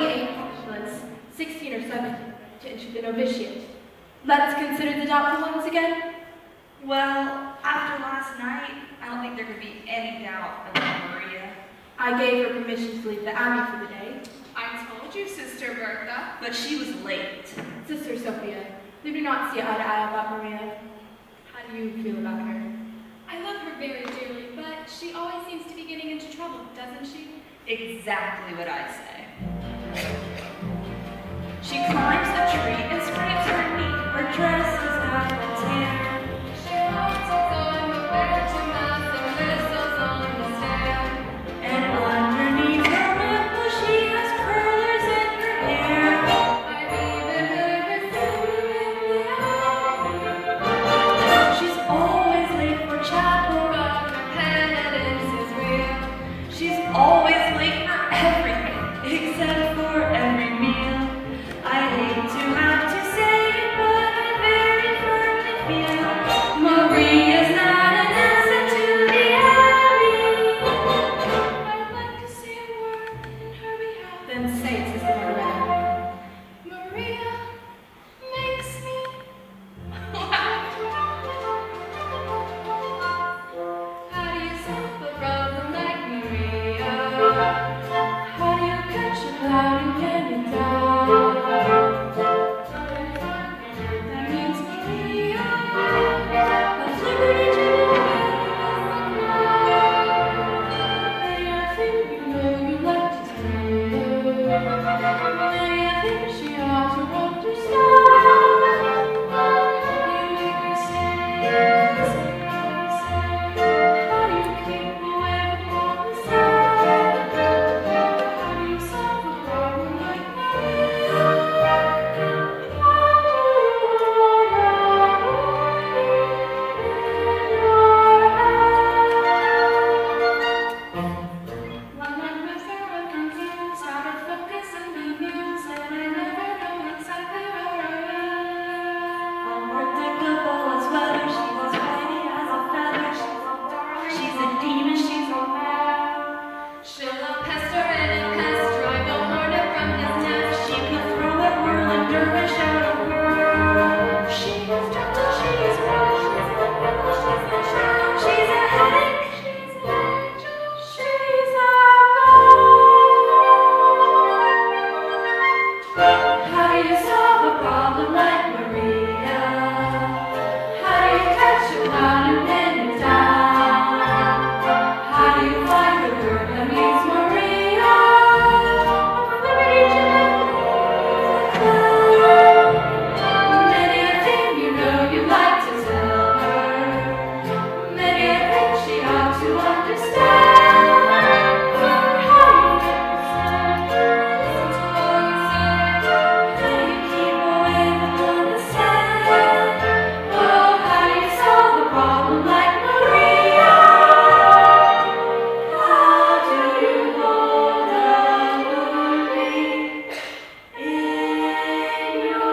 28 was 16 or 17 to enter the novitiate. Let's consider the doubtful ones again. Well, after last night, I don't think there could be any doubt about Maria. I gave her permission to leave the abbey for the day. I told you, Sister Bertha. But she was late. Sister Sophia, we do not see eye to eye about Maria. How do you feel about her? I love her very dearly, but she always seems to be getting into trouble, doesn't she? Exactly what I say. She climbs a tree and scrapes her knee. Her dress is half a tan. She walks on the bed to mass and whistles on the stand. And underneath her wimple, she has curlers in her hair. I've even heard her singing in the alley. She's always late for chapel. But her penitence is real. She's always late for everything, except for every meal. I hate to have to say it, but I very firmly feel Maria's not an asset to the abbey. I'd like to say a word in her behalf. Then say it, Sister Loretta. Maria makes me How do you solve a problem like Maria? How do you catch a cloud and can you die? That means Maria. Of liberty to Many a thing you know you like to tell. Many a thing she ought to understand. You make her say, how do you keep away from all the sad? How do you solve a problem like One night was there a confused, out of focus and bemused, and I never know exactly where I am. Unpredictable as weather, she's as mighty as a feather. She's a demon, she's a man. She'll pester and pest, drive a hornet from his nest. She could throw a whirling dervish out of world. She is gentle, she is proud, she's the rebel, she's the child. She's a headache. She's an angel, she's a How do you solve a problem like Maria? How do you catch a cloud and pin it down? How do you find the word that means Maria? Many a thing you know you like to tell her. Many a thing she ought to understand. How do you keep away from all the sad? Oh, how do you solve a problem like Maria? How do you hold a moonbeam in your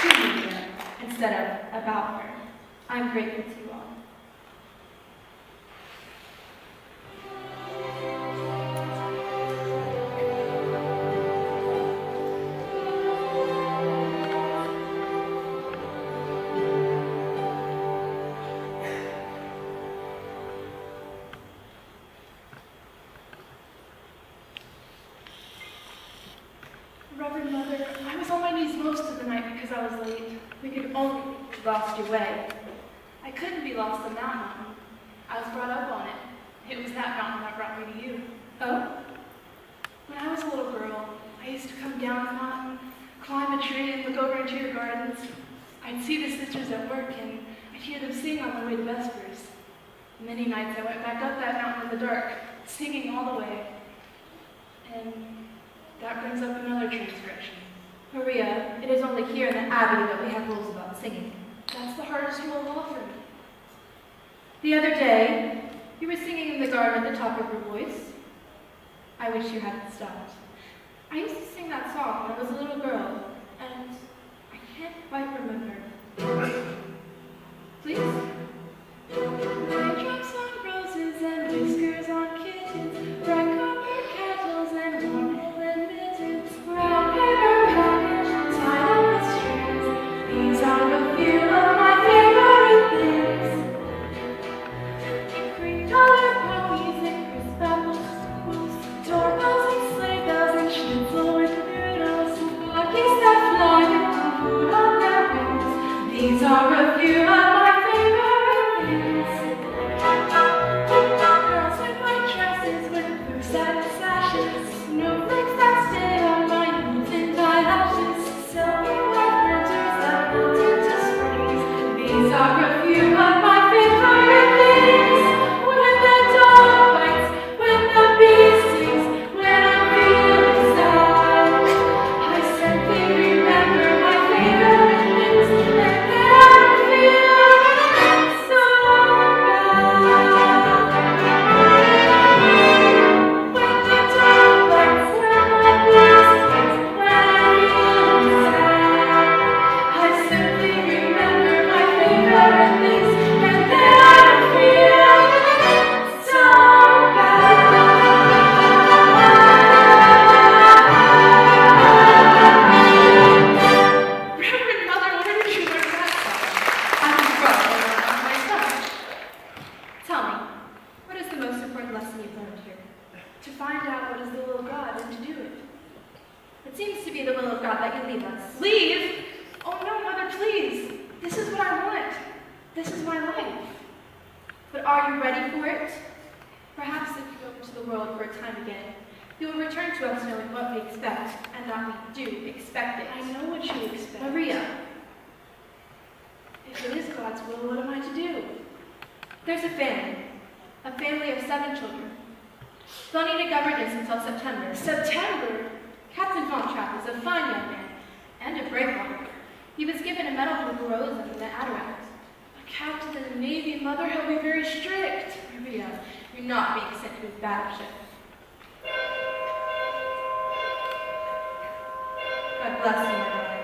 to Maria instead of about her. I'm grateful to you all. Reverend Mother, I was on my knees most of the night because I was late. We could only have lost your way. I couldn't be lost on that mountain. I was brought up on it. It was that mountain that brought me to you. Oh? When I was a little girl, I used to come down the mountain, climb a tree, and look over into your gardens. I'd see the sisters at work, and I'd hear them sing on the way to Vespers. Many nights I went back up that mountain in the dark, singing all the way. And that brings up another transgression. Maria, it is only here in the Abbey that we have rules about singing. That's the hardest rule of all for me. The other day, you were singing in the garden at the top of your voice. I wish you hadn't stopped. I used to sing that song when I was a little girl, and I can't quite remember to us knowing what we expect and that we do expect it. I know what you expect. Maria, if it is God's will, what am I to do? There's a family of 7 children. They'll need a governess until September. September? Captain Von Trapp is a fine young man and a brave one. He was given a medal blue rose in the Adirondacks. A captain in the Navy, Mother, he'll be very strict. Maria, you're not being sent to his battleship. God bless you, my darlings.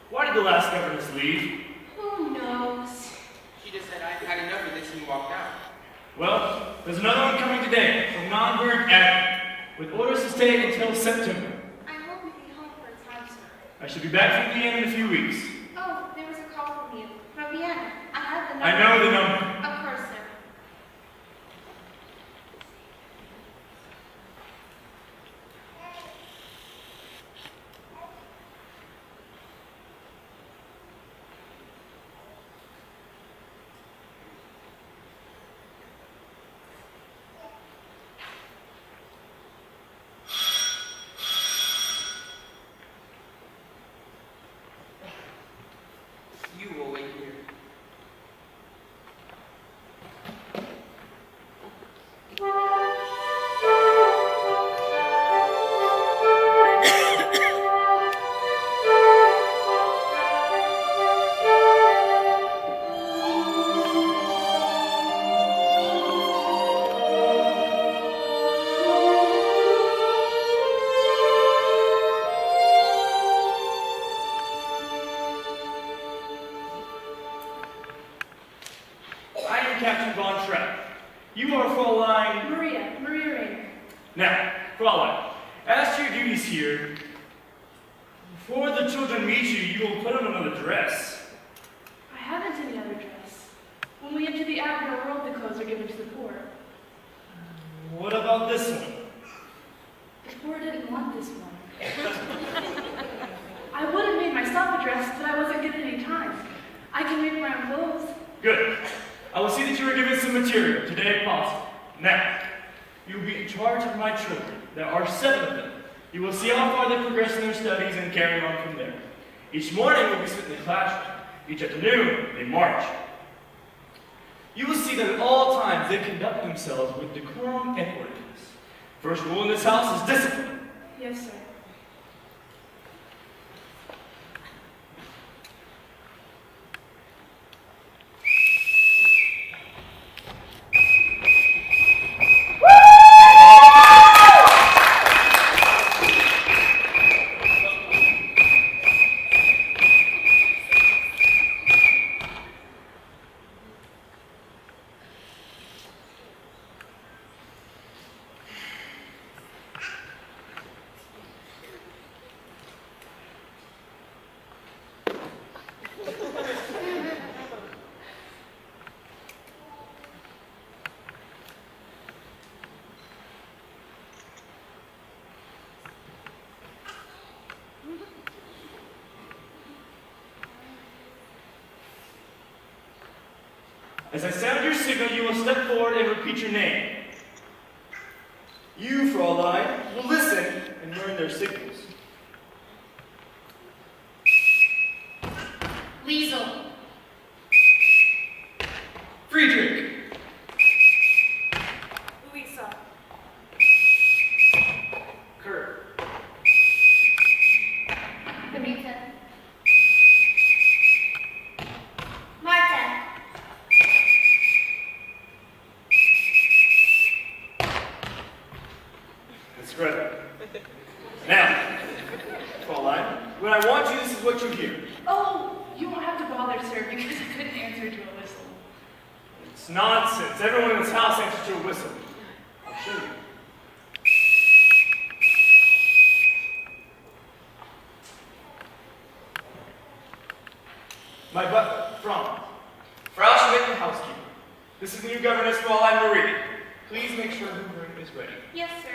Why did the last governess leave? Who knows? She just said I'd had enough of this and walked out. Well, there's another one coming today from Nonberg Avenue, with orders to stay until September. I hope you get home for a time, sir. I should be back from Vienna in a few weeks. Oh, there was a call from you. From Vienna. I have the number. I know the number. Of course, sir. You will wait here. I am Captain Von Trapp. You are Fraulein. Maria Rayner. Now, Fraulein, as to your duties here, before the children meet you, you will put on another dress. I haven't any other dress. When we enter the outer world, the clothes are given to the poor. What about this one? The poor didn't want this one. I would have made myself a dress, but I wasn't given any time. I can make my own clothes. Good. I will see that you are given some material today if possible. Now, you will be in charge of my children. There are 7 of them. You will see how far they progress in their studies and carry on from there. Each morning will be spent in the classroom. Each afternoon, they march. You will see that at all times they conduct themselves with decorum and orderliness. First rule in this house is discipline. Yes, sir. As I sound your signal, you will step forward and repeat your name. You, Fraulein, will listen and learn their signals. Liesel. Friedrich. Louisa. Kurt. Benita. Right. Now, Fraulein, when I want you, this is what you hear. Oh, you won't have to bother, sir, because I couldn't answer to a whistle. It's nonsense. Everyone in this house answers to a whistle. I'll show you. My butler, Franz. Frau Schmidt, the housekeeper. This is the new governess, Fraulein Marie. Please make sure her room is ready. Yes, sir.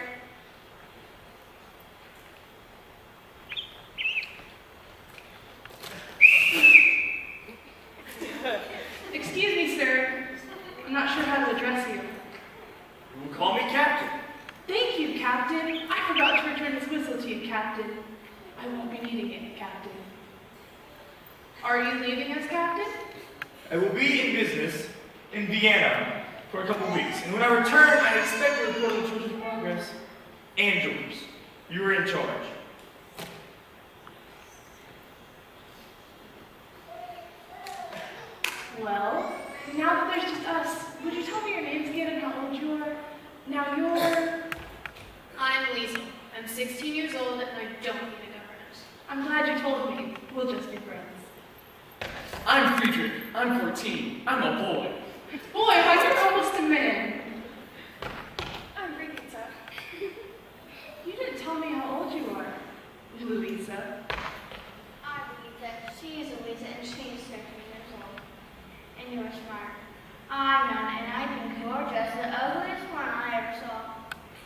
Excuse me, sir. I'm not sure how to address you. You will call me Captain. Thank you, Captain. I forgot to return this whistle to you, Captain. I won't be needing it, Captain. Are you leaving us, Captain? I will be in business in Vienna for a couple weeks, and when I return, I expect to report on the children's progress and yours. You are in charge. Well, now that there's just us, would you tell me your names again and how old you are? Now you're... I'm Lisa. I'm 16 years old and I don't need a governess. I'm glad you told me. We'll just be friends. I'm Friedrich. I'm 14. I'm a boy. Boy, but you're almost a man. I'm Rita. You didn't tell me how old you are, Louisa. I'm Louisa. She is Louisa, and she's 13 years old. And you're smart. I'm Nana, and I think you're just the ugliest one I ever saw.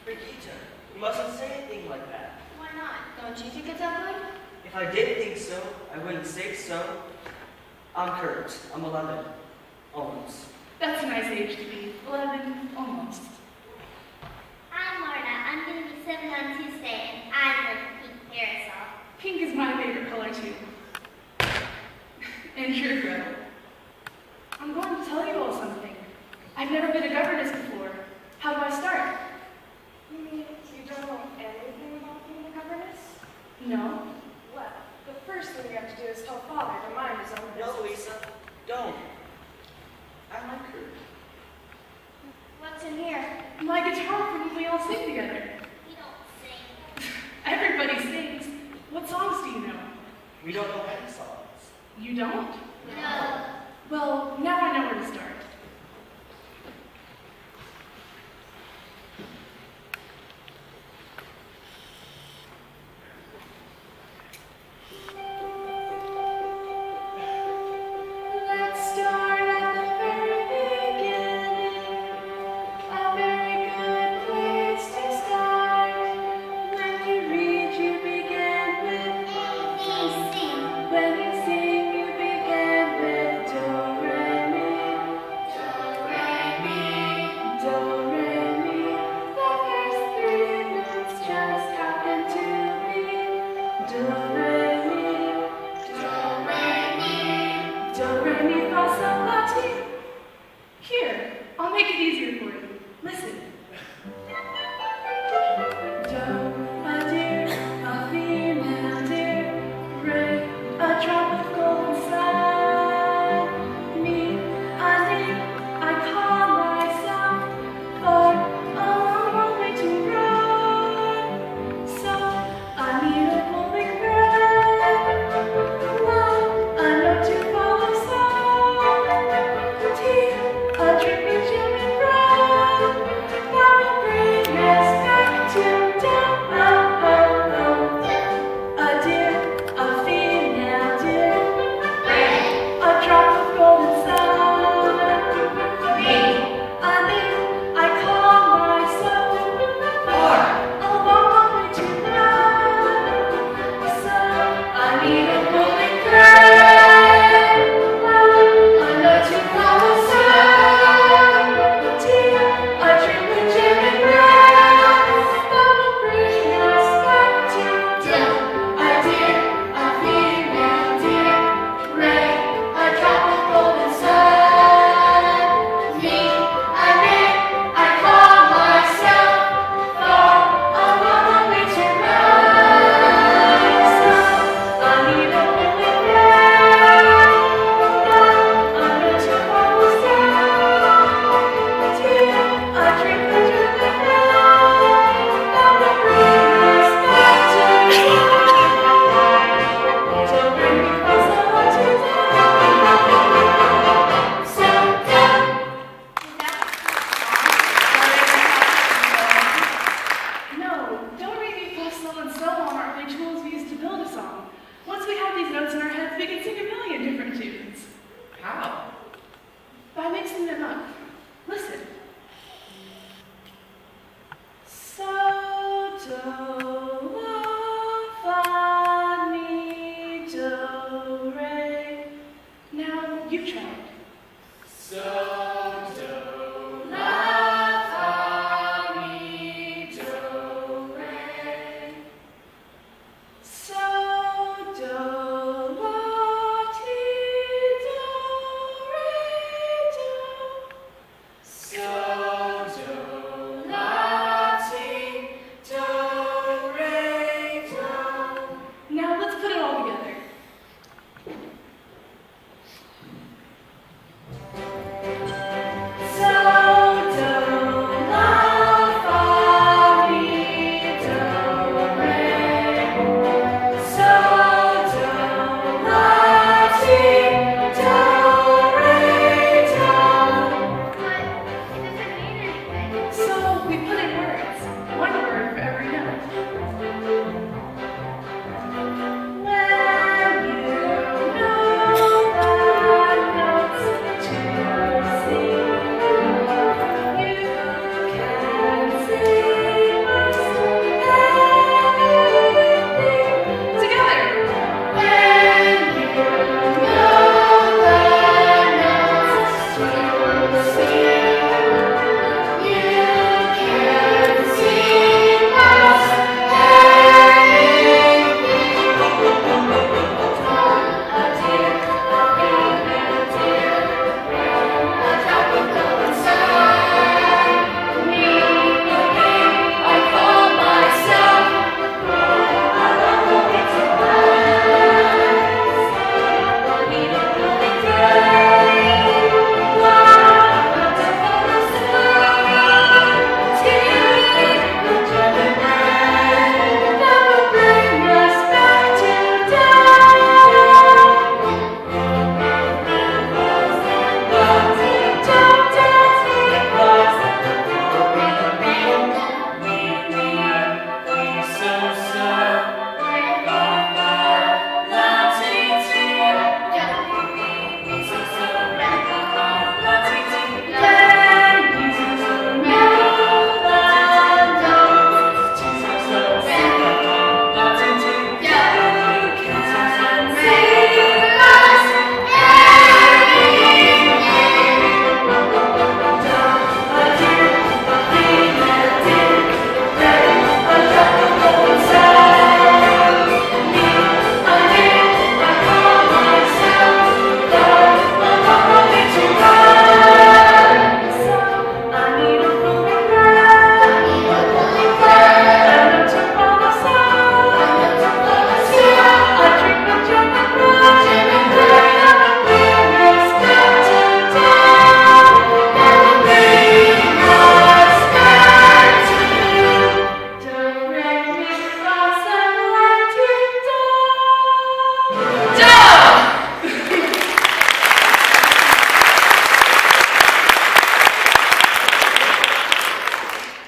Brigitte, you mustn't say anything like that. Why not? Don't you think it's ugly? If I did think so, I wouldn't say so. I'm Kurt. I'm 11. Almost. That's a nice age to be. 11, almost. I'm Lorna. I'm going to be 7 on Tuesday, and I'm going to pink parasol. Pink is my favorite color, too. And you're Gretel. I'm going to tell you all something. I've never been a governess before. How do I start? You mean you don't know anything about being a governess? No. Well, the first thing you have to do is tell Father to mind his own business. No, Louisa. Don't. I like her. What's in here? My guitar from when we all sing together. You don't sing. Everybody sings. What songs do you know? We don't know any songs. You don't? No. Well, now I know where to start. Let's start at the very beginning. A very good place to start. When you read, you begin with ABC. When you sing, you begin with do, re, mi.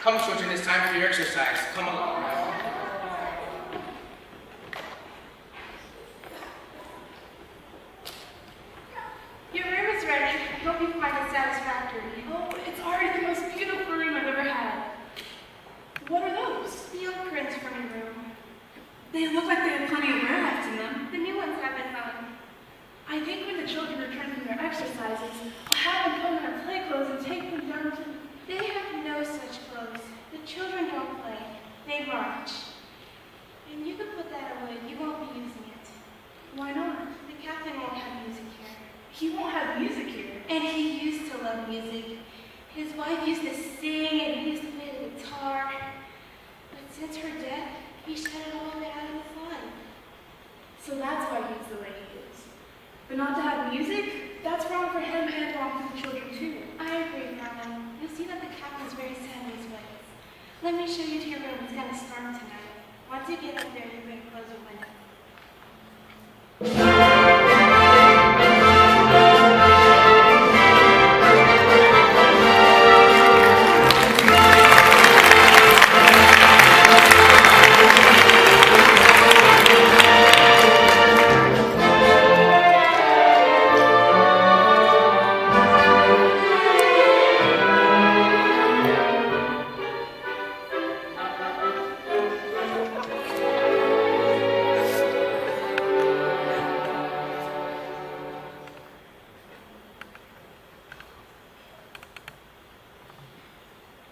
Come, children, it's time for your exercise. Come along. Your room is ready. I hope you find it satisfactory. Oh, it's already the most beautiful room I've ever had. What are those? The old prints from your room. They look like they have plenty of wear left in them. The new ones have been found. I think when the children return from their exercises, I'll have them put on their play clothes and take them down to... They have no such clothes. The children don't play. They march. And you can put that away. You won't be using it. Why not? The captain won't have music here. He won't have music here. And he used to love music. His wife used to sing and he used to play the guitar. But since her death, he shut it all out of his life. So that's why he's the way he is. But not to have music? That's wrong for him and wrong for the children too. I agree, Mama. You'll see that the captain's very sad in his ways. Let me show you to your room. It's going to storm tonight. Once you get up there, you're going to close the window.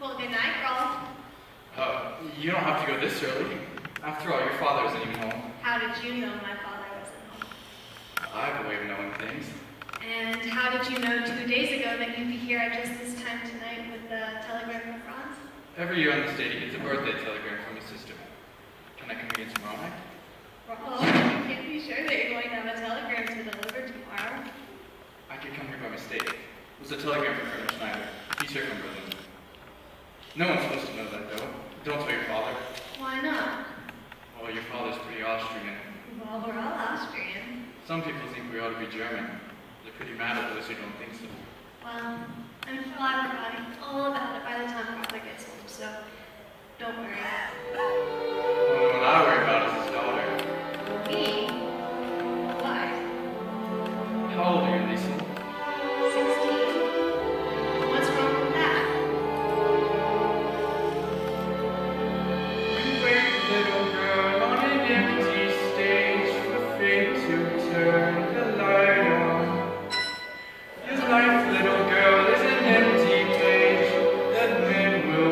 Well, good night, Rolf. You don't have to go this early. After all, your father isn't even home. How did you know my father wasn't home? I have a way of knowing things. And how did you know 2 days ago that you'd be here at just this time tonight with the telegram from France? Every year on this date, he gets a birthday telegram from his sister. Can I come again tomorrow night? Well, you can't be sure that you're going to have a telegram to deliver tomorrow. I could come here by mistake. It was a telegram from Colonel Schneider. He's here from Berlin. No one's supposed to know that, though. Don't tell your father. Why not? Oh, your father's pretty Austrian. Well, we're all Austrian. Some people think we ought to be German. They're pretty mad at those who don't think so. Well, I'm sure I'll forgotten all about it by the time father gets home, so don't worry. The only one I worry about is his daughter. Me? Why? How old are you, Lisa? 16. What's wrong with that? We wait, little girl, on an empty stage for fate to turn the light on. Your life, little girl, is an empty page that men will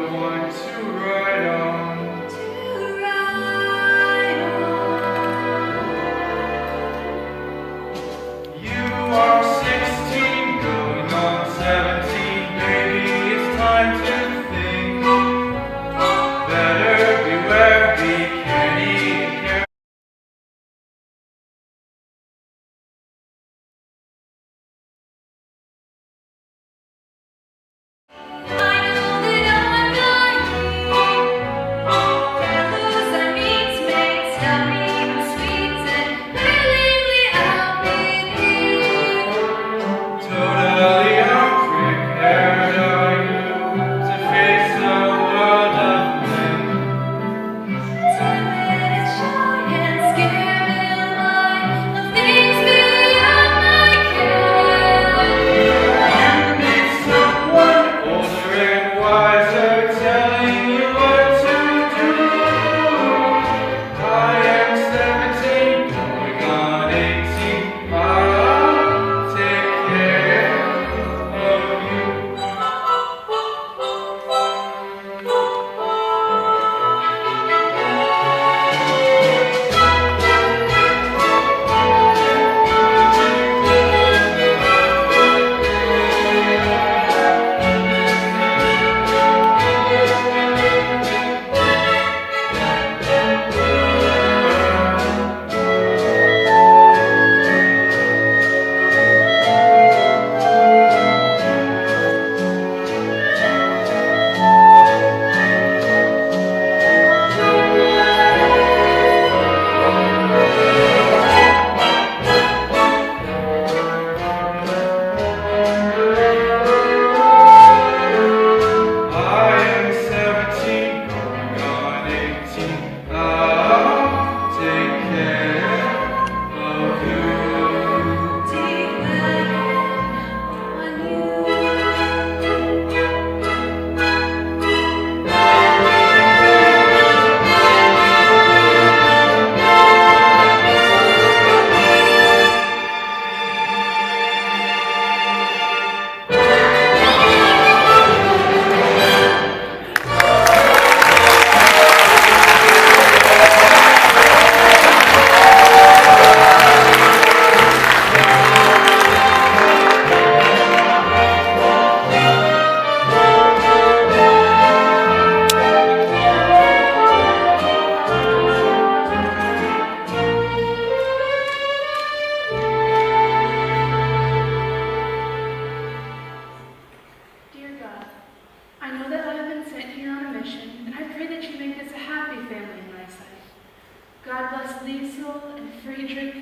God bless Liesel and Friedrich,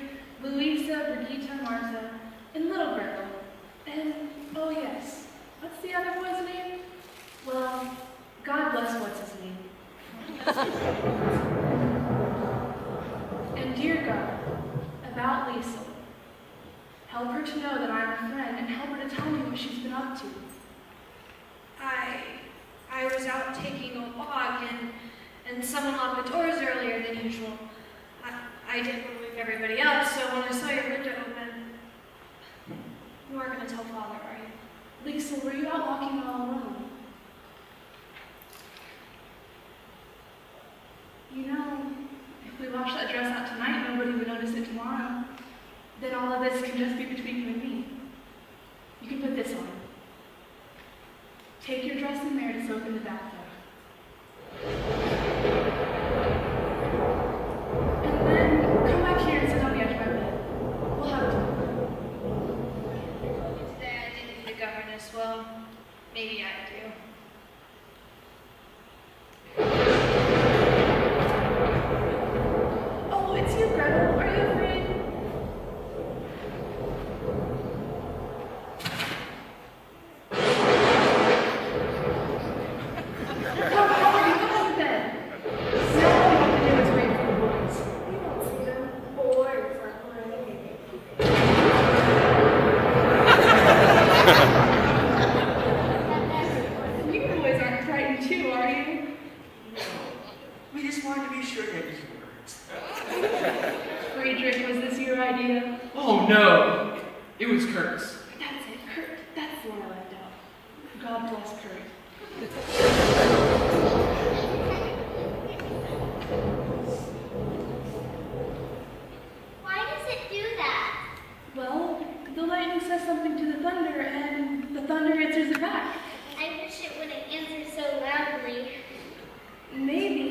Louisa, Brigitte, Martha, and little Gretel. And, oh yes, what's the other boy's name? Well, God bless what's his name. And dear God, about Liesel, help her to know that I'm her friend and help her to tell me what she's been up to. I was out taking a walk and someone locked the doors earlier than usual. I didn't want to wake everybody up, so when I saw your window open, you aren't going to tell Father, are you? Liesel, were you out walking all alone? You know, if we wash that dress out tonight, nobody would notice it tomorrow. Then all of this can just be between you and me. You can put this on. Take your dress and wear it to soak in the bathtub. And then come back here and sit on the edge of my bed. We'll have a talk. Today I didn't do the governess well. Maybe I do. Oh, it's you, Gretel. Are you afraid? Come on to bed. Now all we have to do is wait for the boys. We won't see them or reflect on anything. You boys aren't frightened too, are you? We just wanted to be sure that you words. Friedrich, was this your idea? Oh no! It was Kurt's. That's it, Kurt. That's the one I left out. God bless Kurt. Why does it do that? Well, the lightning says something to the thunder, and the thunder answers it back. I wish it wouldn't answer so loudly. Maybe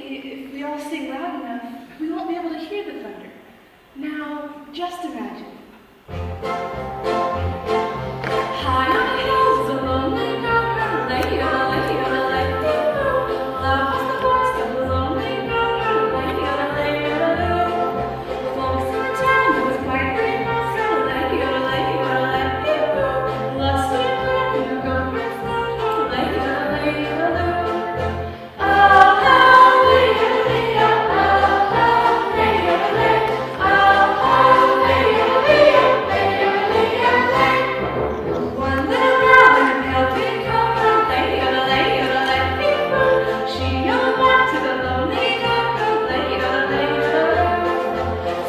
if we all sing loud enough, we won't be able to hear the thunder. Now, just imagine. High on the hills, a lonely girl heard a lady, a lady, a lady. Loud was the voice of the lonely girl heard a lady, a lady, a lady. Folks in the town who was quite brave, said a lady, a lady, a lady. Lusty and black and the girlfriend's name, a lady, a lady, a lady. One little girl in a pale pink coat, lady, lady, she yelled back to the lonely girl, lady, lady.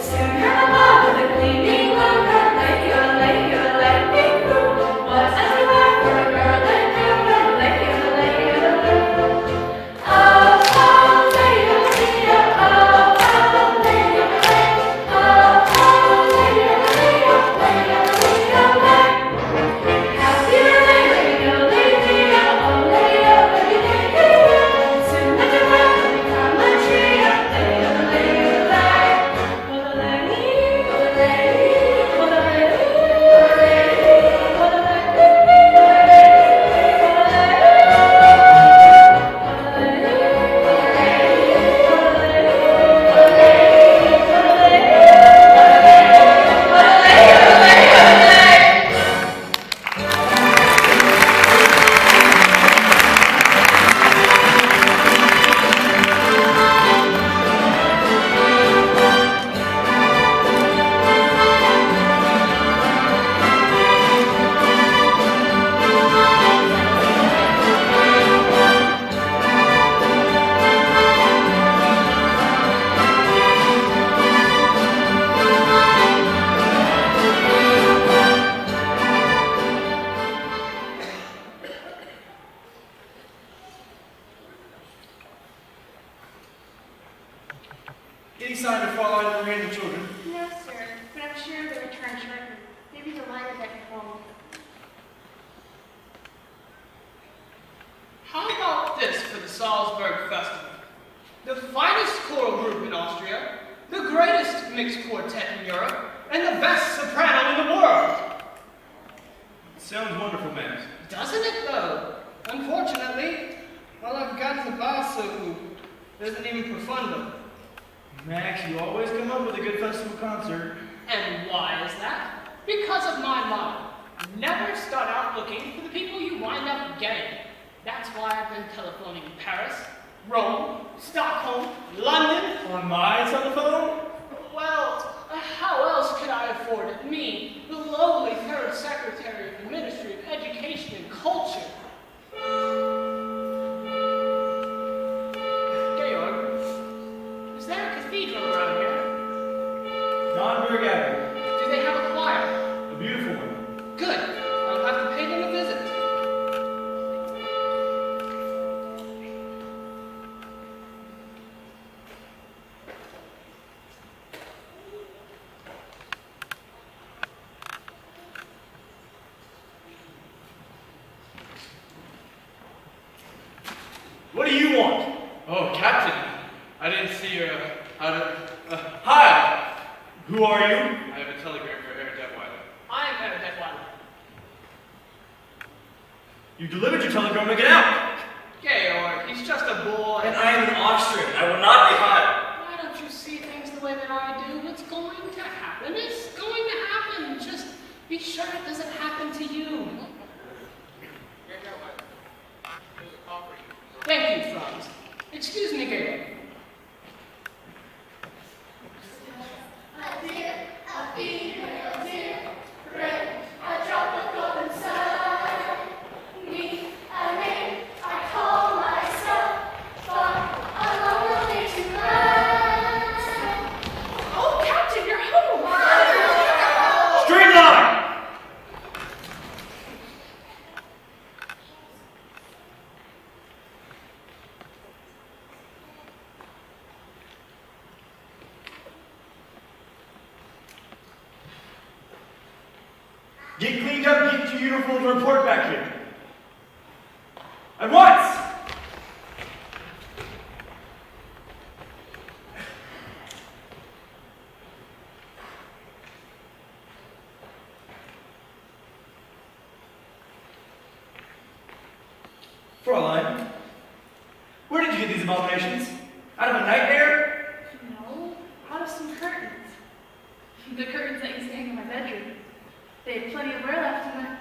Soon her mama with a gleaming look, lady, lady, was as a back for a girl and girl, lady, lady. Oh, oh, lady, lady, oh, oh, lady, lady, oh, oh, lady, lady, oh, lady, lady. Happy lady, oh, lady, oh, lady, lady. Soon the girl will become a tree, lady, lady, oh, lady, oh, lady, oh, Any sign of Fraulein Marie and the children? No, sir, but I'm sure they'll return shortly. Maybe the line is at home. How about this for the Salzburg Festival? The finest choral group in Austria, the greatest mixed quartet in Europe, and the best soprano in the world. Sounds wonderful, man. Doesn't it though? Unfortunately, well, I've got the basso who doesn't even profundo. Max, you always come up with a good festival concert. And why is that? Because of my motto. Never start out looking for the people you wind up getting. That's why I've been telephoning Paris, Rome, Stockholm, London. On my telephone? Well, how else could I afford it? Me, the lowly third secretary of the Ministry of Education and Culture. Georg, is there a cathedral around here? Nonnberg Abbey. Do they have a choir? A beautiful one. Good. I'll have to pay them a visit. What do you want? Oh, Captain. I didn't see your, hi! Who are you? I have a telegram for Herr Detweiler. I am Herr Detweiler. You delivered your telegram to get out. Georg, he's just a boy. And I am an Austrian. I will not be hired. Why don't you see things the way that I do? It's going to happen. It's going to happen. Just be sure it doesn't happen to you. Thank you, Franz. Excuse me, Georg. A deer, a female deer, red, a drop of gold inside. Me, a name, I call myself, far along the way to rest. Oh, Captain, you're home! Straight line! Get cleaned up, get your uniform, and report back here. At once! Fräulein, where did you get these abominations? Out of a nightmare? No, out of some curtains. The curtains that used to hang in my bedroom. They had plenty of wear left in them.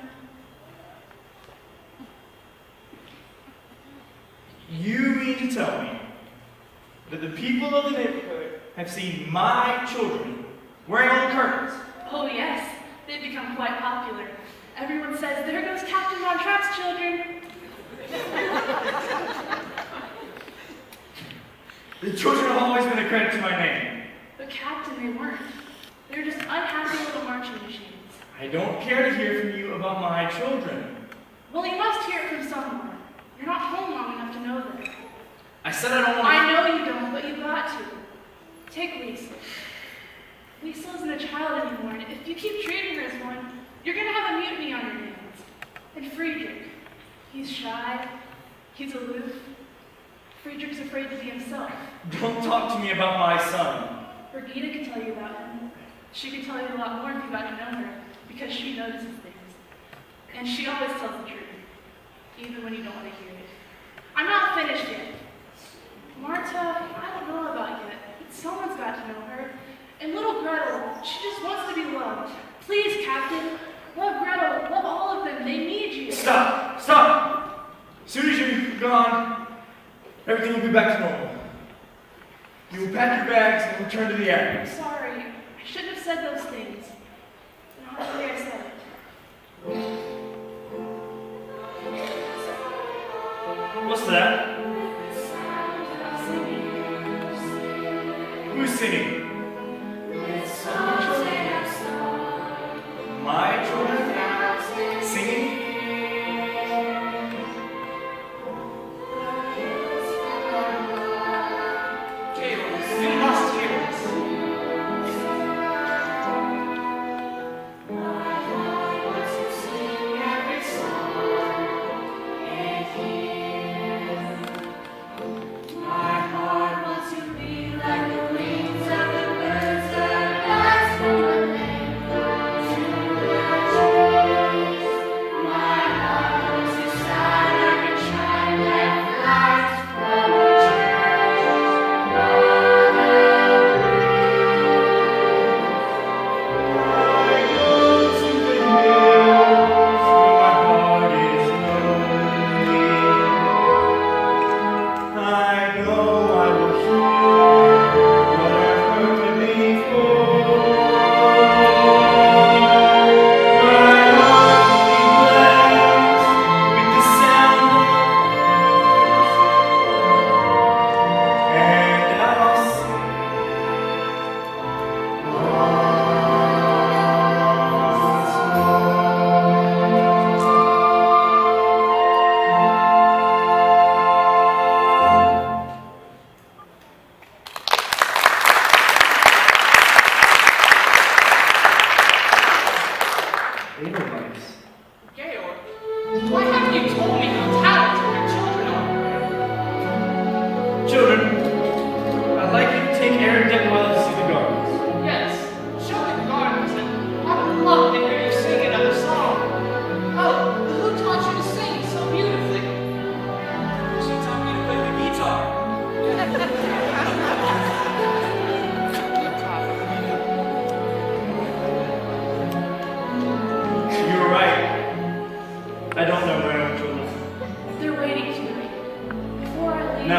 You mean to tell me that the people of the neighborhood have seen my children wearing all the curtains? Oh yes, they've become quite popular. Everyone says, there goes Captain Von Trapp's children. The children have always been a credit to my name. But Captain, they weren't. They were just unhappy little marching machines. I don't care to hear from you about my children. Well, you must hear it from someone. You're not home long enough to know that. I said I don't want to. I know you don't, but you've got to. Take Liesl. Liesl isn't a child anymore, and if you keep treating her as one, you're going to have a mutiny on your hands. And Friedrich, he's shy, he's aloof. Friedrich's afraid to be himself. Don't talk to me about my son. Brigida can tell you about him. She can tell you a lot more if you got to know her, because she notices things. And she always tells the truth, even when you don't want to hear it. I'm not finished yet. Marta, I don't know about yet, but someone's got to know her. And little Gretel, she just wants to be loved. Please, Captain, love Gretel, love all of them, they need you. Stop! Stop! As soon as you're gone, everything will be back to normal. You will pack your bags and return to the I'm Abbey. sorry, I shouldn't have said those things. Not the way I said it. What's that? Who's singing? My children? Singing? Georg, you must hear this. My heart wants to be like the wings of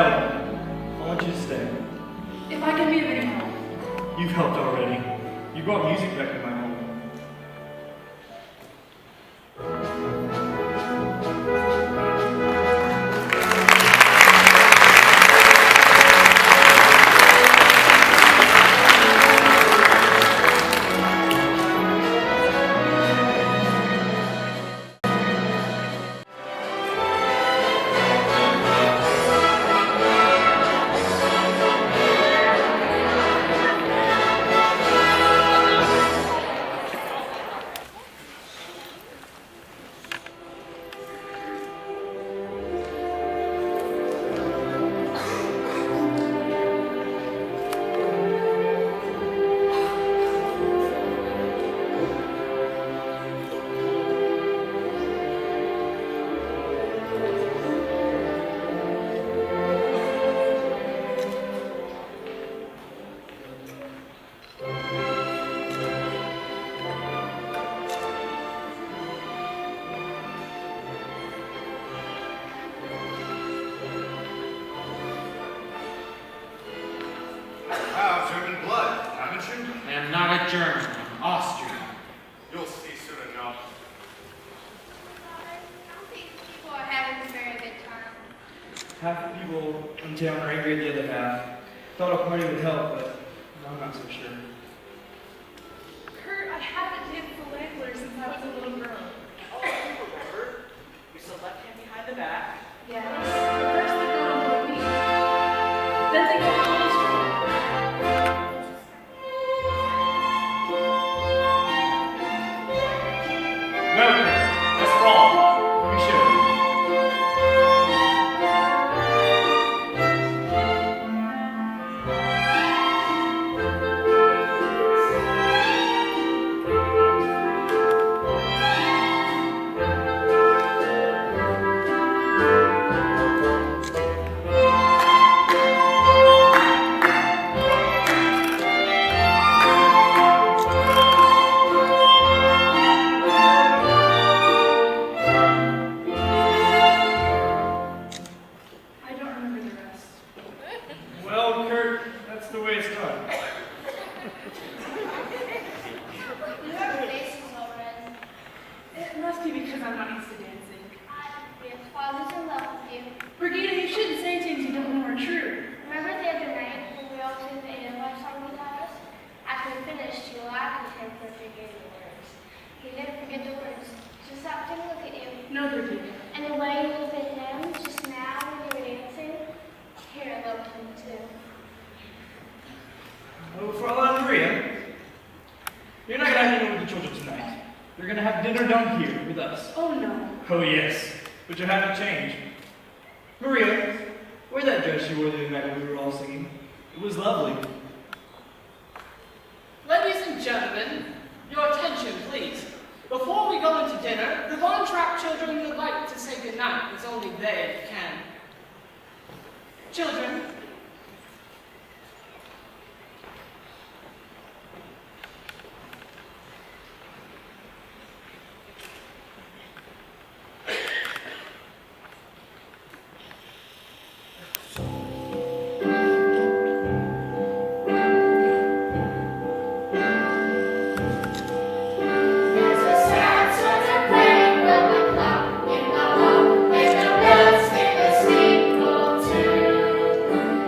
No, I want you to stay. If I can be of any help. You've helped already. You brought music back to my home. German blood, haven't you? I am not a German, I'm Austrian. You'll see soon enough. I don't think people are having a very good time. Half the people in town are angry at the other half. Thought a party would help, but I'm not so sure. Kurt, I haven't danced the Langler since I was a little girl. Oh, you remember? We saw left hand behind the back. Yes. First they go on the beat. Then they go on the street. No, that's wrong. We should. I don't remember the rest. Well, Kurt, that's the way it's done. Your face is all red. It must be because I'm not used to dancing. Your father's in love with you. Brigida, you shouldn't say things you don't know are true. Remember the other night when we all sang the Edelweiss song with us? After we finished, you laughed at him for forgetting the words. He didn't forget the words. Just stopped and look at you. No, Brigida. And the way you looked at him just now when you were dancing, here I loved him too. Oh, Fraulein Maria, you're not gonna have dinner with the children tonight. You're gonna have dinner down here with us. Oh no. Oh yes, but you'll have to change. Maria, wear that dress you wore the other night when we were all singing. It was lovely. Ladies and gentlemen, your attention, please. Before we go into dinner, the Von Trapp children would like to say goodnight, as only they can. Children, There's a sad sort of pain going on in the hall. There's no bells in the steeple too.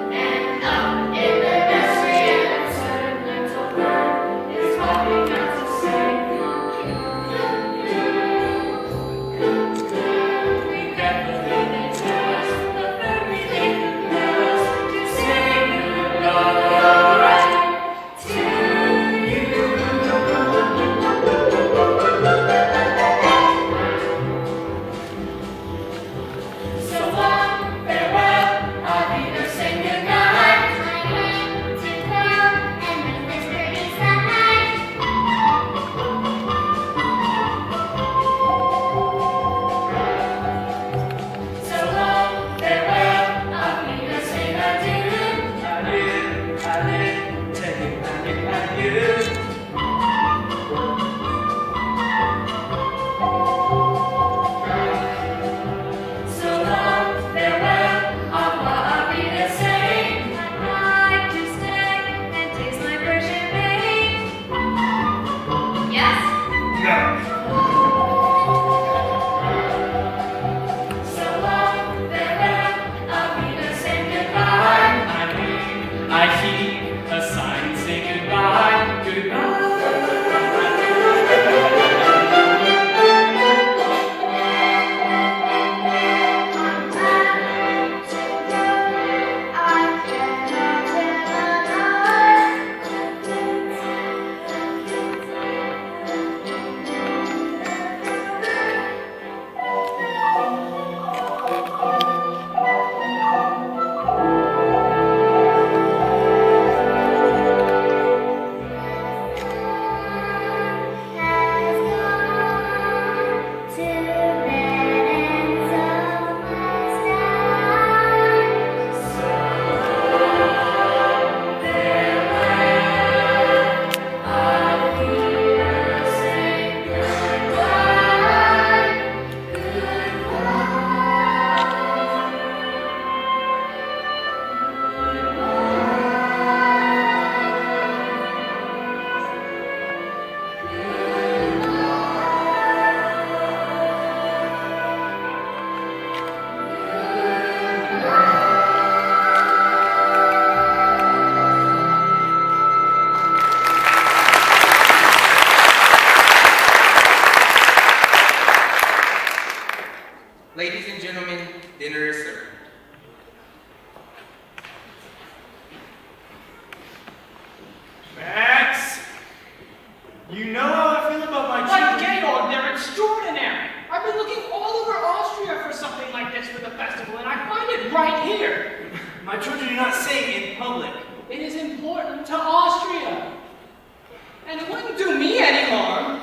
You know how I feel about my Like children. Georg, they're extraordinary. I've been looking all over Austria for something like this for the festival, and I find it right here. My children do not sing in public. It is important to Austria. And it wouldn't do me any harm.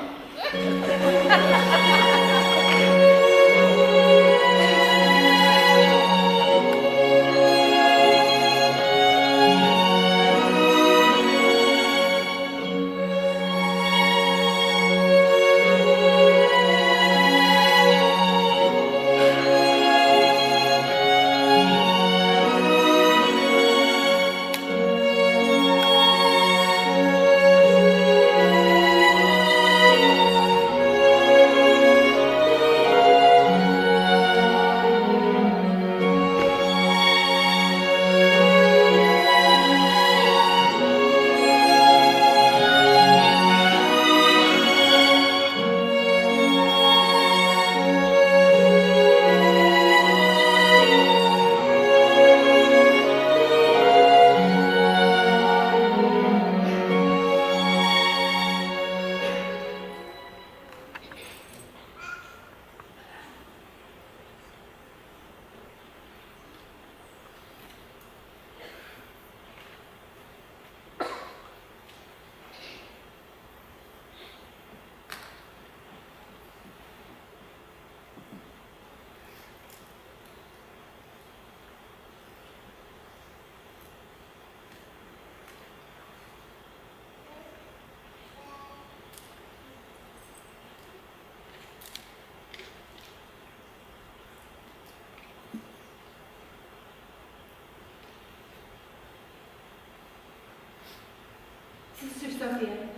Sister Sophia,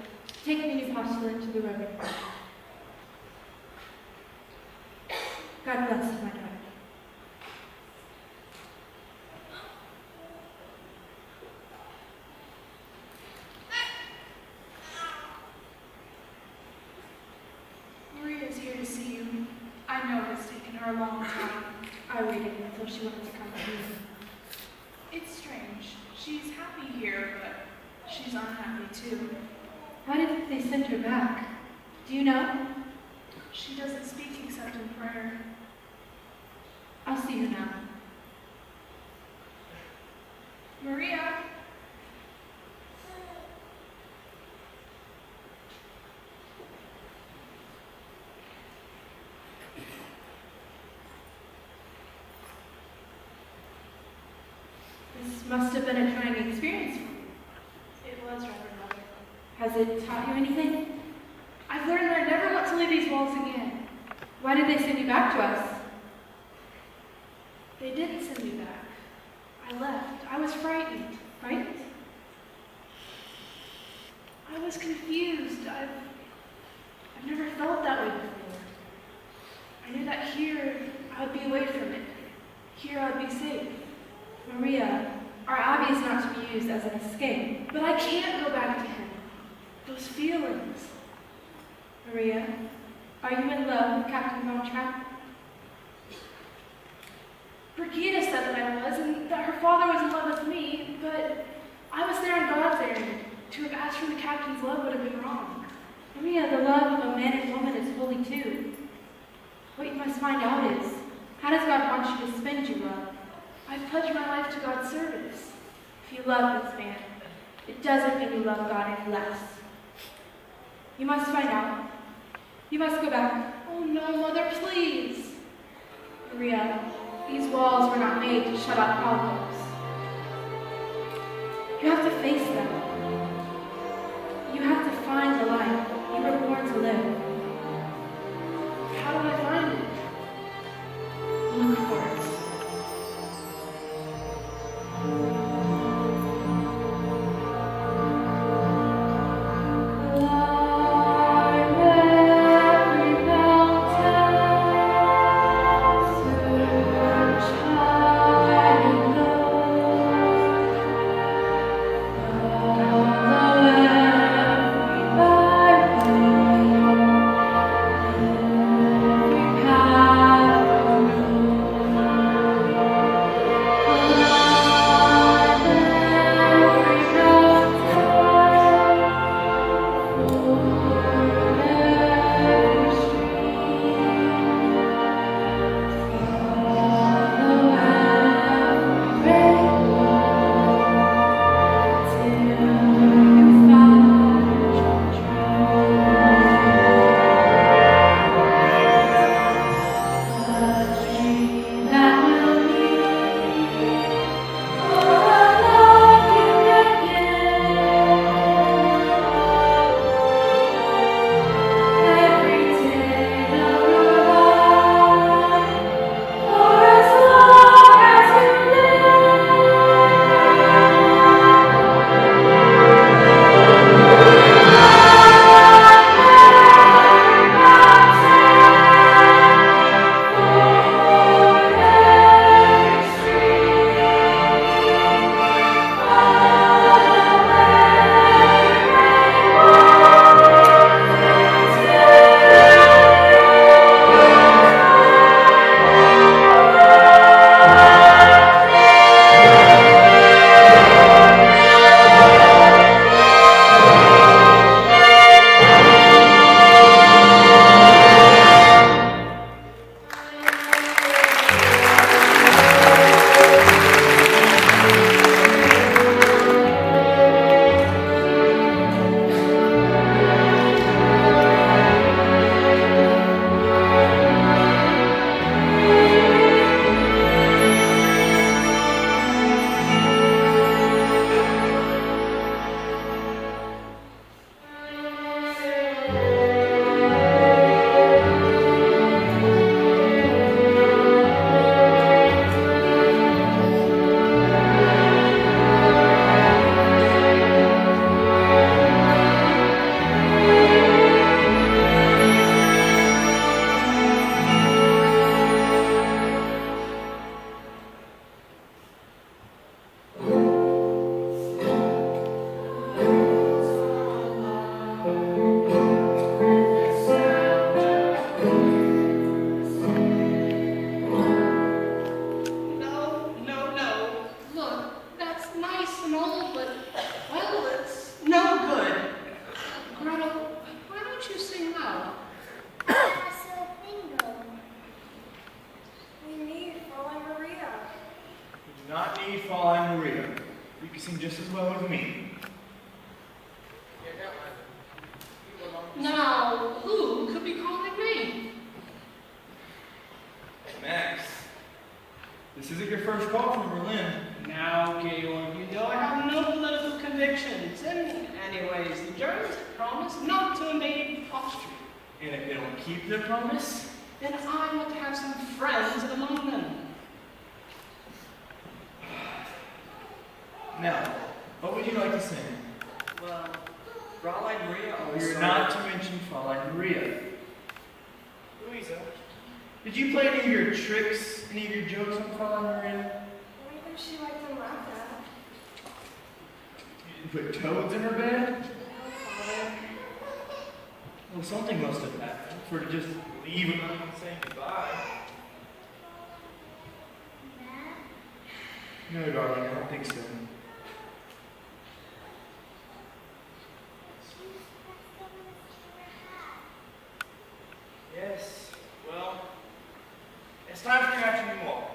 take the new postulant to the river. God bless you, my daughter. Maria's here to see you. I know it's taken her a long time. I waited until she wanted to come to me. It's strange. She's happy here, but she's unhappy too. Why didn't they send her back? Do you know? She doesn't speak except in prayer. I'll see her now. Maria? This must have been a trying experience for you. It was, Reverend Mother. Has it taught you anything? I've learned that I never want to leave these walls again. Why did they send you back to us? They didn't send me back. I left. I was frightened. Frightened? I was confused. I've never felt that way before. I knew that here I would be away from it. Here I would be safe. Maria, our abbey is not to be used as an escape. But I can't go back to him. Those feelings. Maria, are you in love with Captain Von Trapp? Brigida said that I was, and that her father was in love with me, but I was there on God's errand. To have asked for the captain's love would have been wrong. Maria, the love of a man and woman is holy too. What you must find out is, how does God want you to spend your love? I've pledged my life to God's service. If you love this man, it doesn't mean you love God any less. You must find out. You must go back. Oh no, Mother, please. Maria, these walls were not made to shut out problems. You have to face them. You have to find the life you were born to live. How do I find it? Look for it. and old, but, well, it's No good. Gretel, why don't you sing loud? Paso bingo. We need Fräulein Maria. You do not need Fräulein Maria. You can sing just as well as me. Now, who could be calling me? Max, this isn't your first call from Berlin. Now, Georg, you know I have no political convictions. And anyways, the Germans have promised not to invade Austria. And if they don't keep their promise, Then I want to have some friends among them. now, what would you like to sing? Well, Fräulein Maria always You're sang- not to mention Fräulein Maria. Louisa, did you play any of your tricks, any of your jokes on Fräulein Maria? Why does she like to laugh at? You didn't put toads in her bed? Well, something must have happened for her to just leave without even saying goodbye. No, darling, I don't think so. Yes, well, it's time for you to walk.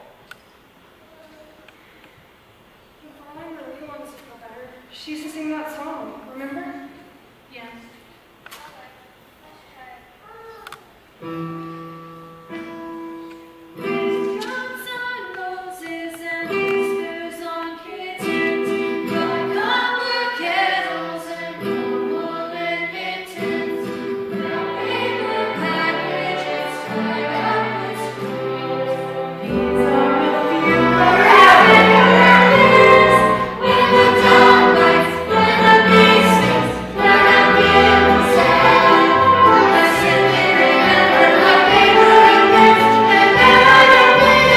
Fräulein Maria wants to feel better. She used to sing that song, remember? Yes. Drums on roses and whiskers on kittens, like copper kettles and gold woolen mittens, brown paper packages tied up with strings. These are a few of our memories. When the dawn lights, when the bee sings, when I feel sad, I simply remember my paper ribbons, and then I don't think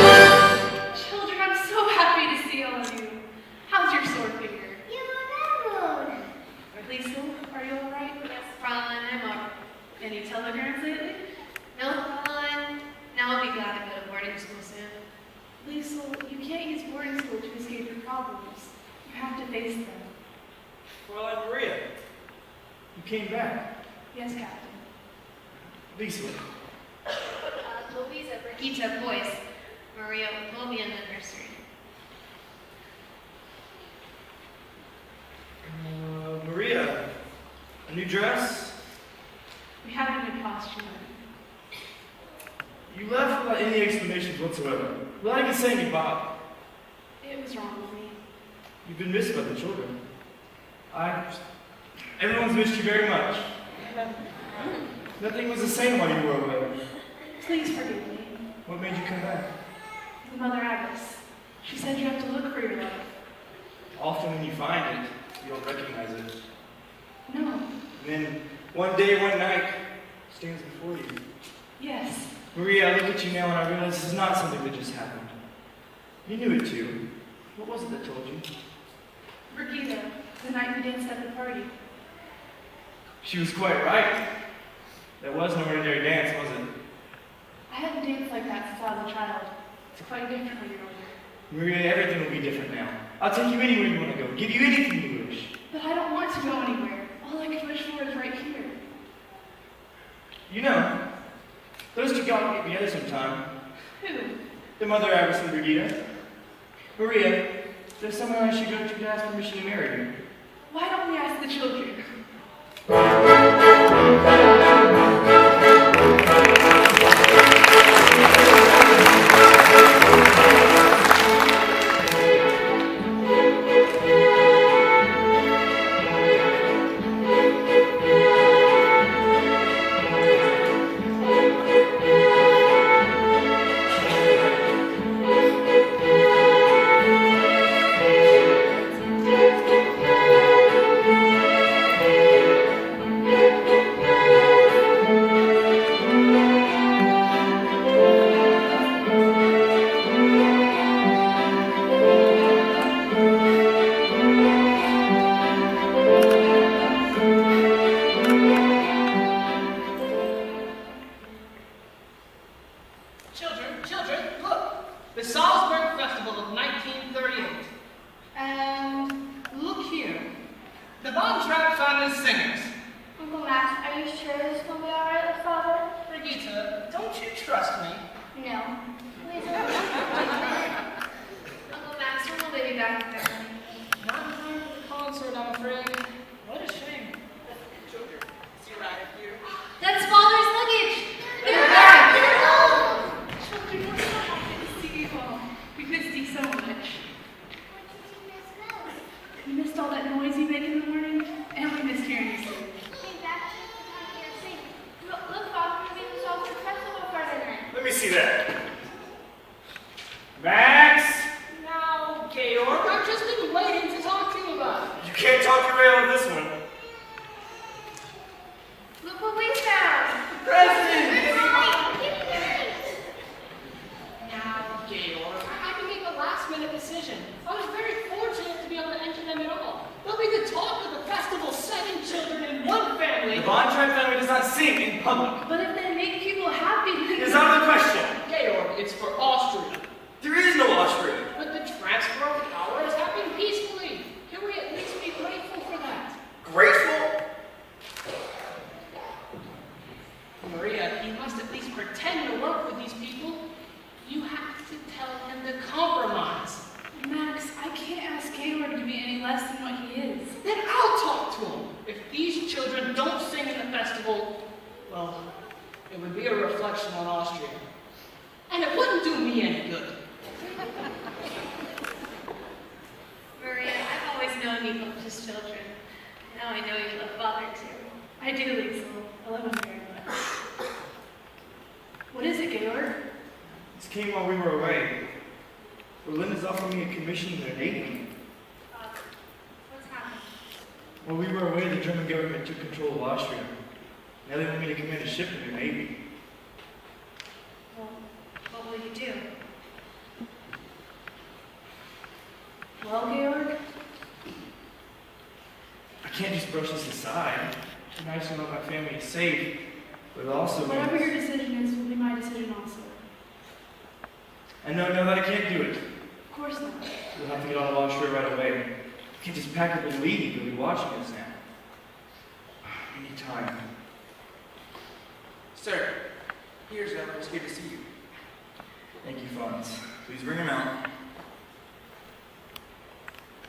Children, I'm so happy to see all of you. How's your sore finger? You remembered. Liesel, are you all right? Yes, Fräulein, I'm up. Any telegrams lately? No, Fräulein. Now I'll be glad to go to boarding school soon. Liesel, you can't use boarding school to escape your problems. You have to face them. Fräulein Maria, you came back. Yes, Captain. Lisa, Louisa, Brigitte, boys. Maria will be in the nursery. Maria, a new dress? We have a new costume. You left without any explanations whatsoever. Without even saying goodbye. It was wrong with me. You've been missed by the children. Everyone's missed you very much. Nothing was the same while you were away. Please forgive me. What made you come back? The Mother Abbess. She said you have to look for your love. Often when you find it, you don't recognize it. No. And then one day, one night, it stands before you. Yes. Maria, I look at you now and I realize this is not something that just happened. You knew it too. What was it that told you? Brigitte, the night we danced at the party. She was quite right. That was no ordinary dance, was it? I hadn't danced like that since I was a child. It's quite different when you're older. Maria, everything will be different now. I'll take you anywhere you want to go. Give you anything you wish. But I don't want to go anywhere. All I could wish for is right here. You know, those two got to get together sometime. Who? The Mother Abbess and Brigitte. Maria, there's someone I should go to ask permission to marry you. Why don't we ask the children? Children, look. The Salzburg Festival of 1938. And look here. The Von Trapp family singers. Uncle Max, are you sure this is going to be all right with Father? Brigitte, don't you trust me? No. Please don't. Uncle Max, when will they be back with their money? Not in time for the concert, I'm afraid. What a shame. That's Father's luggage. They're back! They're home! Children, we're so happy to see you home. We missed you so much. We missed all that noise you make in the morning, and we missed hearing you sing. Hey, that's just the time you're singing. Look, Father, we're being so successful Friday night. Let me see that. Max! Now, Georg, I've just been waiting to talk to you about it. You can't talk your way out of this one. Look what we found. President! Good night. Keep it night. Now, Georg, I had to make a last-minute decision. I was very fortunate to be able to enter them at all. They'll be the talk of the festival, 7 children in one family. The Von Trapp family does not sing in public. But if they make people happy, It is out of the question. Georg, it's for Austria. There is no Austria. But the transfer of power has happened peacefully. Can we at least be grateful for that? Grateful? Maria, he must at least pretend to work with these people. You have to tell him to compromise. Max, I can't ask Georg to be any less than what he is. Then I'll talk to him. If these children don't sing in the festival, well, it would be a reflection on Austria. And it wouldn't do me any good. Maria, I've always known you loved his children. Now I know you love Father too. I do, Liesel. I love him very much. What is it, Georg? This came while we were away. Berlin is offering me a commission in their navy. What's happened? While we were away, the German government took control of Austria. Now they want me to command a ship in their navy. Well, what will you do? Well, Georg? I can't just brush this aside. It's nice to know my family is safe, but it also Whatever means... your decision is will be my decision also. I know that I can't do it. Of course not. We'll have to get out of Austria right away. We can't just pack up and leave. They'll be watching us now. We need time. Sir, here's Ellen. It's good to see you. Thank you, Franz. Please bring him out.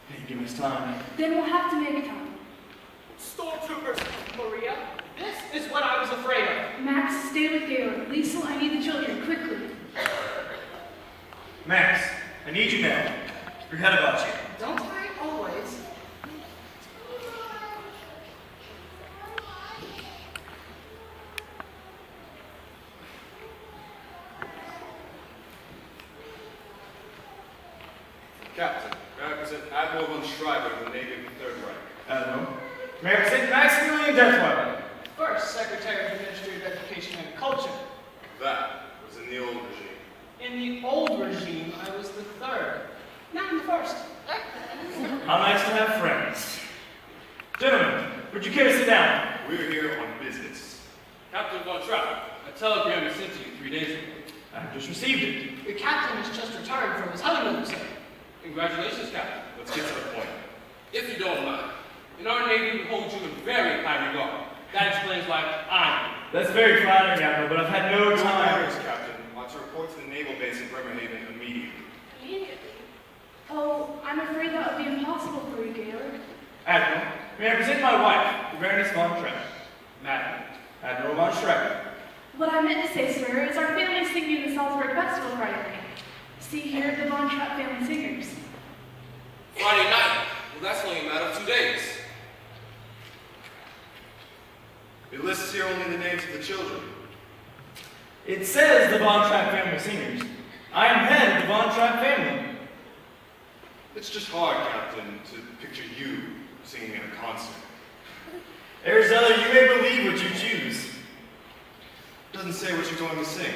Hey, give us time. Then we'll have to make time. Stormtroopers, Maria, this is what I was afraid of. Max, stay with Georg. Liesel, I need the children, quickly. Max, I need you now. Forget about you. Don't I always? Captain, may I present Admiral von Schreiber of the Navy of the Third Reich. Admiral. May I present Maximilian Deathweiler. First Secretary of the Ministry of Education and Culture. That was in the old regime. In the old regime, I was the third. Now I'm the first. How nice to have friends. Gentlemen, would you care to sit down? We're here on business. Captain Von Trapp, a telegram was sent to you 3 days ago. I've just received it. The captain has just returned from his honeymoon, sir. Congratulations, Captain. Let's get to the point. If you don't mind, in our Navy we hold you in very high regard. That explains why I'm That's very flattering, Admiral, but I've had no No time. orders, Captain. Want to report to the naval base in Bremerhaven immediately. Immediately? Oh, I'm afraid that would be impossible for you, Georg. Admiral, may I present my wife, the Baroness von Trapp. Madam, Admiral von Schreiber. What I meant to say, sir, is our family singing the Salzburg Festival Friday night. See here, the Von Trapp family singers. Friday night. Well, that's only a matter of 2 days. It lists here only the names of the children. It says the Von Trapp family singers. I am head of the Von Trapp family. It's just hard, Captain, to picture you singing at a concert. Arizona, you may believe what you choose. Doesn't say what you're going to sing.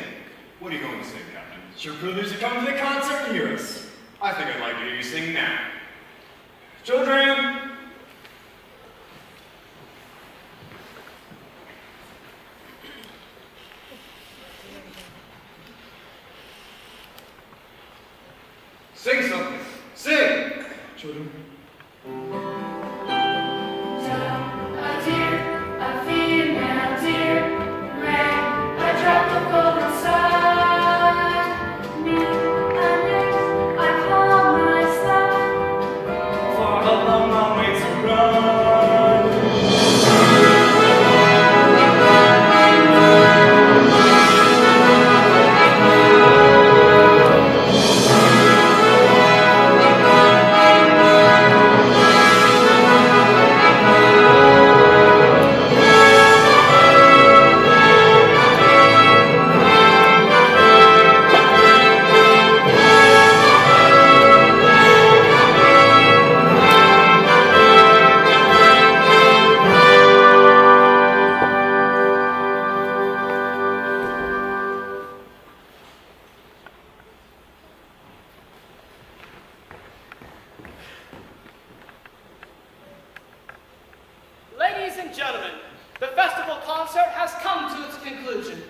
What are you going to sing, Captain? Sure privileged to come to the concert and hear us. I think I'd like to hear you sing now. Children! Sing something. Sing! Children. A deer, a female deer, rain, a drop of golden sun. Me, a nurse, I call my son. For a long, long way to run. Ladies and gentlemen, the festival concert has come to its conclusion.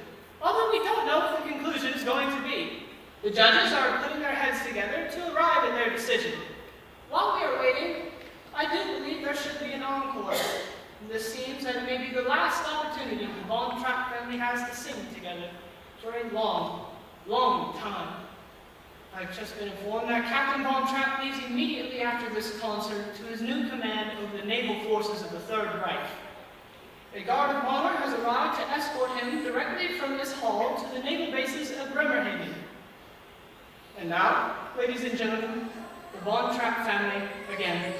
Although we don't know what the conclusion is going to be. The judges are putting their heads together to arrive in their decision. While we are waiting, I do believe there should be an encore. This seems that it may be the last opportunity the Von Trapp family has to sing together for a long, long time. I've just been informed that Captain Von Trapp leaves immediately after this concert to his new command over the naval forces of the Third Reich. A guard of honor has arrived to escort him directly from this hall to the naval bases of Bremerhaven. And now, ladies and gentlemen, the Von Trapp family again.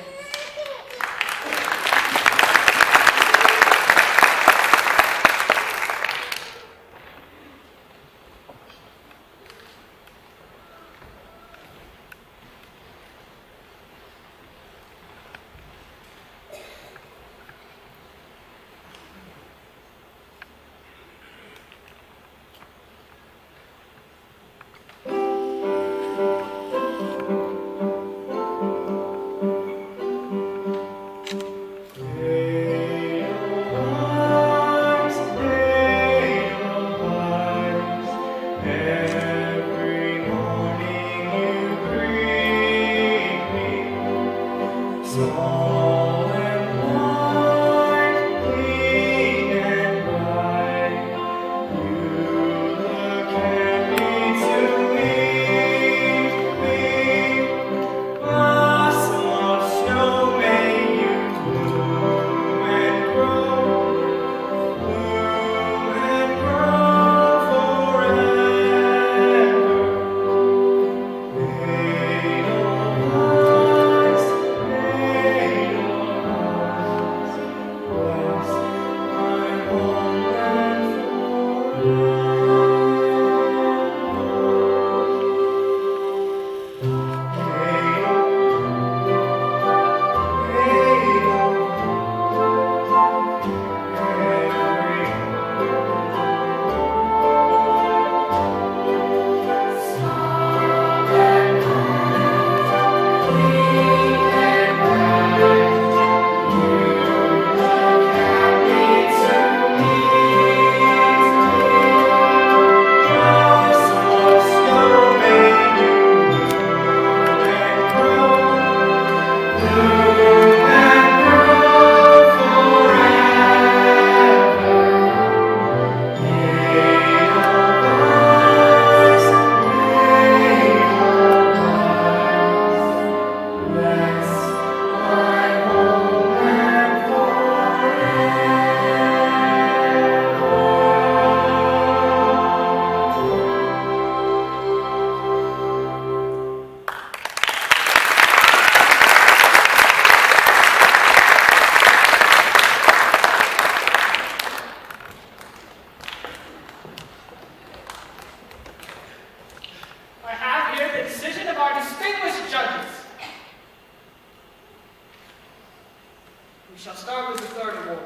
We shall start with the third award.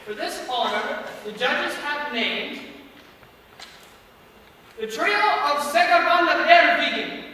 For this honor, the judges have named the trio of Segarbanda Ervigen.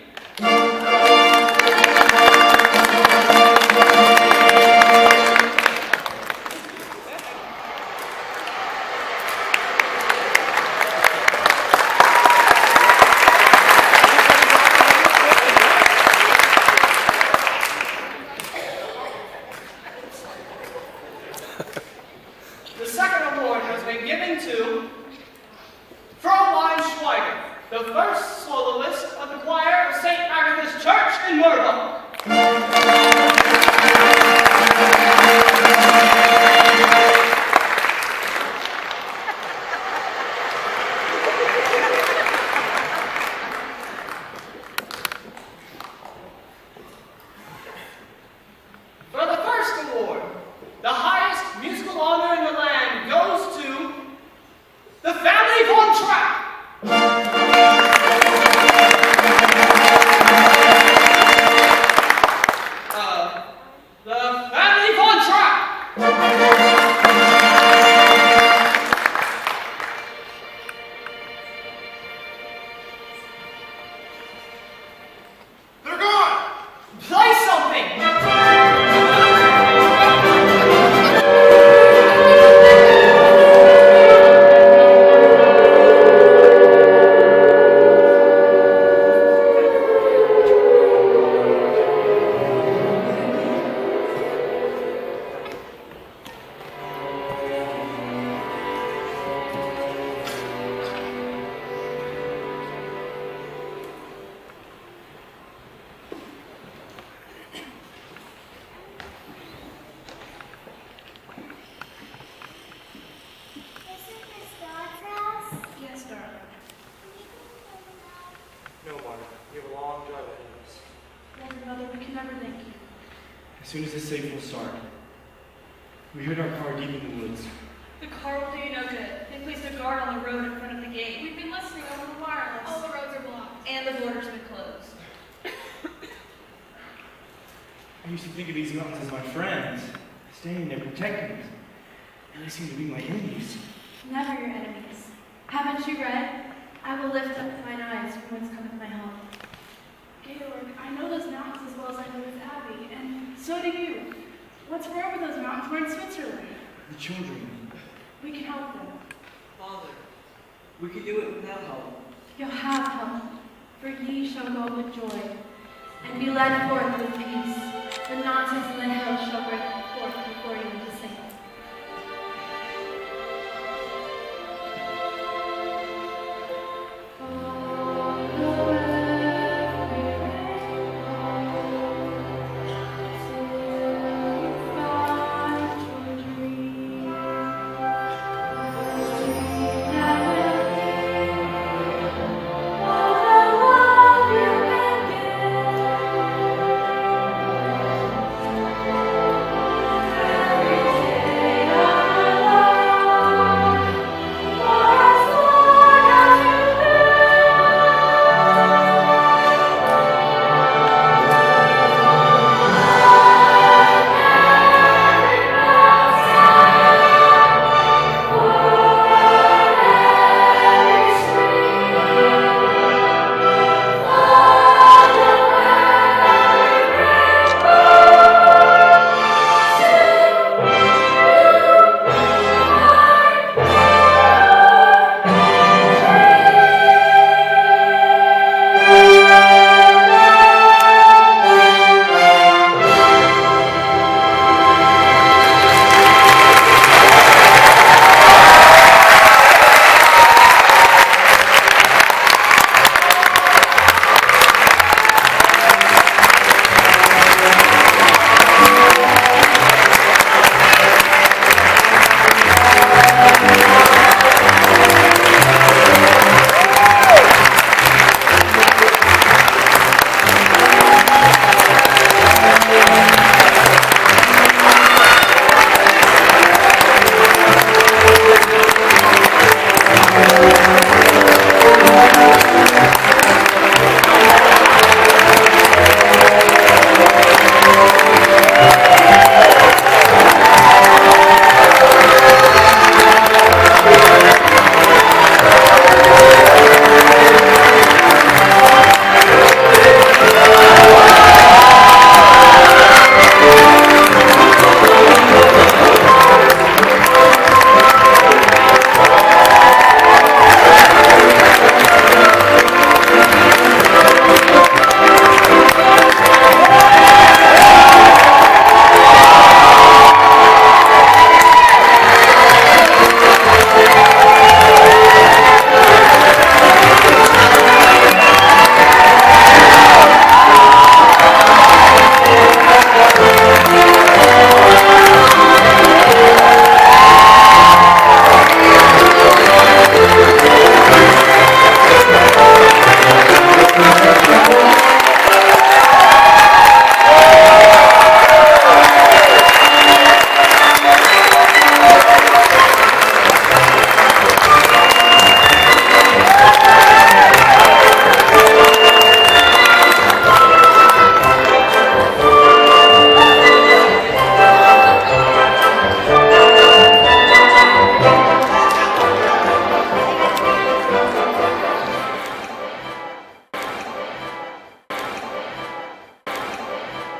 Von Trapp! The family Von Trapp! They're gone! Play something! Isn't this God's house? Yes, darling. No, Marta. We have a long drive ahead of us. Reverend Mother, we can never thank you. As soon as it's safe, we'll start. We heard our car deep in the woods. The car will do you no good. They placed a guard on the road in front of the gate. We've been listening over the wireless. All the roads are blocked. And the border's been closed. I used to think of these mountains as my friends, staying there protecting us. Now they seem to be my enemies. Never your enemies. Haven't you read? I will lift up mine eyes from whence cometh my help. Georg, I know those mountains as well as I know this abbey, and so do you. What's wrong with those mountains? We're in Switzerland. The children. We can help them. Father, we could do it without help. You'll have help, for ye shall go with joy, and be led forth with peace. The nonsense in the hills shall break forth before you into sing.